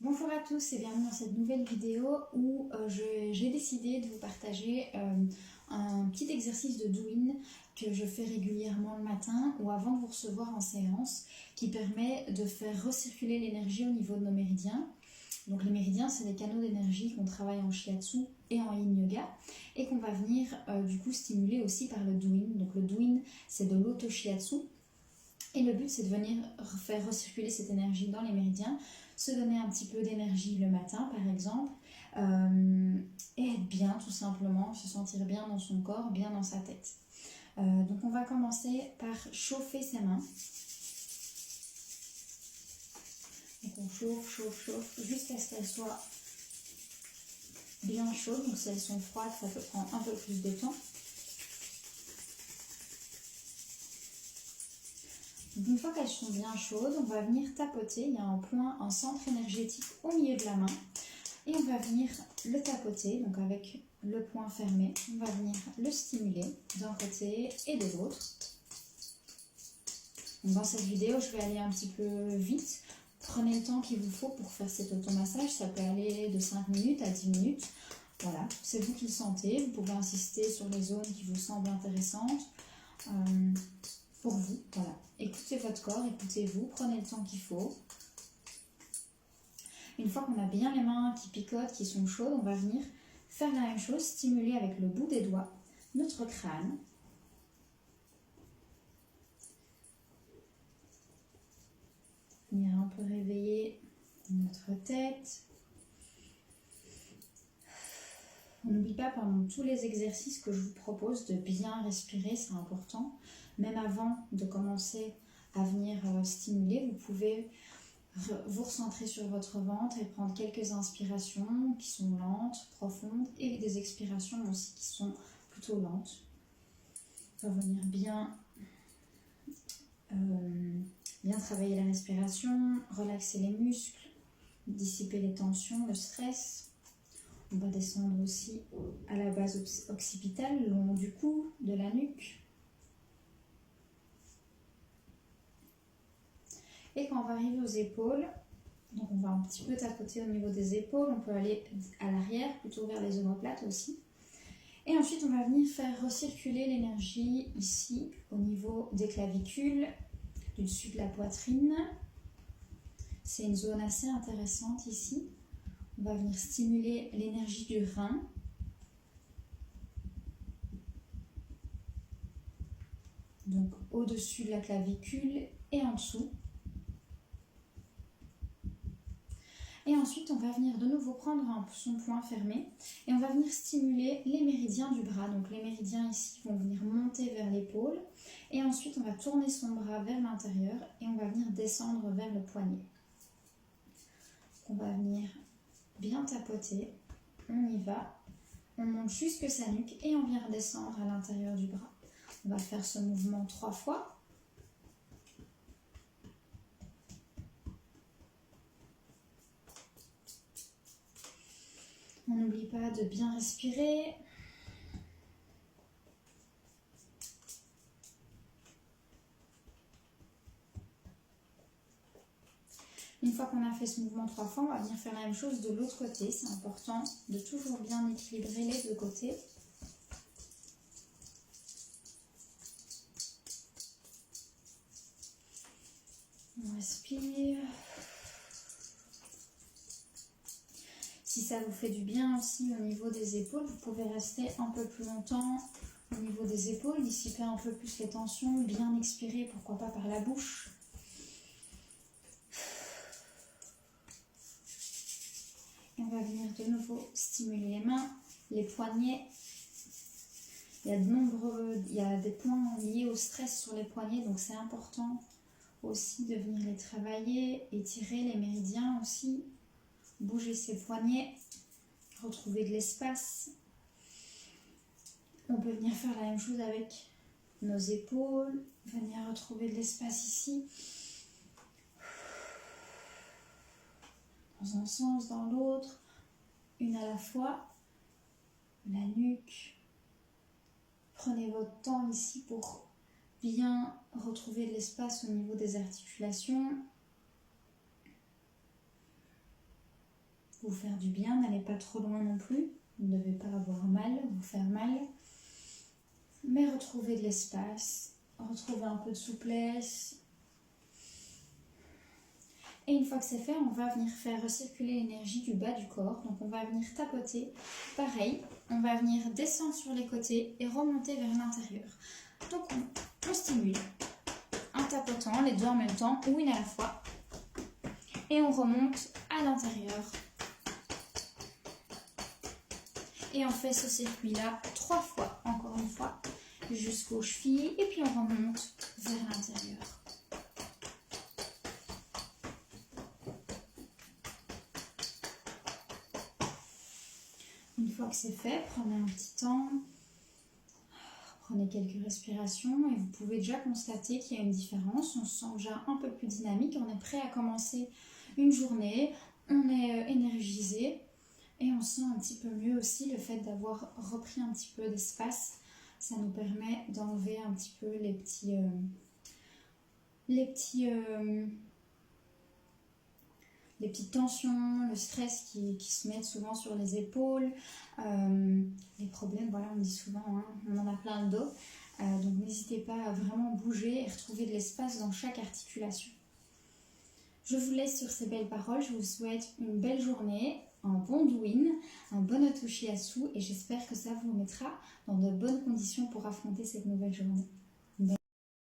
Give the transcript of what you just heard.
Bonjour à tous et bienvenue dans cette nouvelle vidéo où j'ai décidé de vous partager un petit exercice de Douyin que je fais régulièrement le matin ou avant de vous recevoir en séance, qui permet de faire recirculer l'énergie au niveau de nos méridiens. Donc les méridiens, c'est des canaux d'énergie qu'on travaille en shiatsu et en yin yoga et qu'on va venir du coup stimuler aussi par le Douyin. Donc le Douyin, c'est de l'auto-shiatsu. Et le but, c'est de venir faire recirculer cette énergie dans les méridiens, se donner un petit peu d'énergie le matin, par exemple, et être bien, tout simplement, se sentir bien dans son corps, bien dans sa tête. Donc, on va commencer par chauffer ses mains. Donc, on chauffe, jusqu'à ce qu'elles soient bien chaudes. Donc, si elles sont froides, ça peut prendre un peu plus de temps. Une fois qu'elles sont bien chaudes, on va venir tapoter. Il y a un point, un centre énergétique au milieu de la main. Et on va venir le tapoter, donc avec le point fermé. On va venir le stimuler d'un côté et de l'autre. Dans cette vidéo, je vais aller un petit peu vite. Prenez le temps qu'il vous faut pour faire cet automassage. Ça peut aller de 5 minutes à 10 minutes. Voilà, c'est vous qui le sentez. Vous pouvez insister sur les zones qui vous semblent intéressantes. Pour vous, voilà. Écoutez votre corps, écoutez-vous, prenez le temps qu'il faut. Une fois qu'on a bien les mains qui picotent, qui sont chaudes, on va venir faire la même chose, stimuler avec le bout des doigts notre crâne. Venir un peu réveiller notre tête. On n'oublie pas pendant tous les exercices que je vous propose de bien respirer, c'est important. Même avant de commencer à venir stimuler, vous pouvez vous recentrer sur votre ventre et prendre quelques inspirations qui sont lentes, profondes, et des expirations aussi qui sont plutôt lentes. Pour venir bien travailler la respiration, relaxer les muscles, dissiper les tensions, le stress. On va descendre aussi à la base occipitale, le long du cou, de la nuque. Et quand on va arriver aux épaules, donc on va un petit peu tapoter au niveau des épaules, on peut aller à l'arrière, plutôt vers les omoplates aussi. Et ensuite, on va venir faire recirculer l'énergie ici, au niveau des clavicules, du dessus de la poitrine. C'est une zone assez intéressante ici. On va venir stimuler l'énergie du rein. Donc au-dessus de la clavicule et en dessous. Et ensuite, on va venir de nouveau prendre son point fermé et on va venir stimuler les méridiens du bras. Donc les méridiens ici vont venir monter vers l'épaule et ensuite on va tourner son bras vers l'intérieur et on va venir descendre vers le poignet. On va venir bien tapoter, on y va, on monte jusque sa nuque et on vient redescendre à l'intérieur du bras. On va faire ce mouvement 3 fois. On n'oublie pas de bien respirer. Une fois qu'on a fait ce mouvement 3 fois, on va venir faire la même chose de l'autre côté. C'est important de toujours bien équilibrer les deux côtés. On respire. Si ça vous fait du bien aussi au niveau des épaules, vous pouvez rester un peu plus longtemps au niveau des épaules, dissiper un peu plus les tensions, bien expirer, pourquoi pas par la bouche. Et on va venir de nouveau stimuler les mains, les poignets. Il y a des points liés au stress sur les poignets, donc c'est important aussi de venir les travailler, étirer les méridiens aussi. Bouger ses poignets, retrouver de l'espace. On peut venir faire la même chose avec nos épaules, venir retrouver de l'espace ici. Dans un sens, dans l'autre, une à la fois. La nuque. Prenez votre temps ici pour bien retrouver de l'espace au niveau des articulations. vous faire du bien. N'allez pas trop loin non plus. Vous ne devez pas avoir mal, vous faire mal. Mais retrouvez de l'espace, retrouvez un peu de souplesse. Et une fois que c'est fait, on va venir faire recirculer l'énergie du bas du corps. Donc on va venir tapoter. Pareil, on va venir descendre sur les côtés et remonter vers l'intérieur. Donc on stimule en tapotant les deux en même temps ou une à la fois. Et on remonte à l'intérieur. Et on fait ce circuit-là 3 fois, encore une fois, jusqu'aux chevilles. Et puis on remonte vers l'intérieur. Une fois que c'est fait, prenez un petit temps, prenez quelques respirations et vous pouvez déjà constater qu'il y a une différence. On se sent déjà un peu plus dynamique, on est prêt à commencer une journée, on est énergisé et on sent un petit peu mieux aussi le fait d'avoir repris un petit peu d'espace. Ça nous permet d'enlever un petit peu les petites tensions, le stress qui se met souvent sur les épaules, les problèmes, voilà, on dit souvent, hein, on en a plein le dos. Donc n'hésitez pas à vraiment bouger et retrouver de l'espace dans chaque articulation. Je vous laisse sur ces belles paroles, je vous souhaite une belle journée, un bon douyin, un bon Oto Shiatsu et j'espère que ça vous mettra dans de bonnes conditions pour affronter cette nouvelle journée.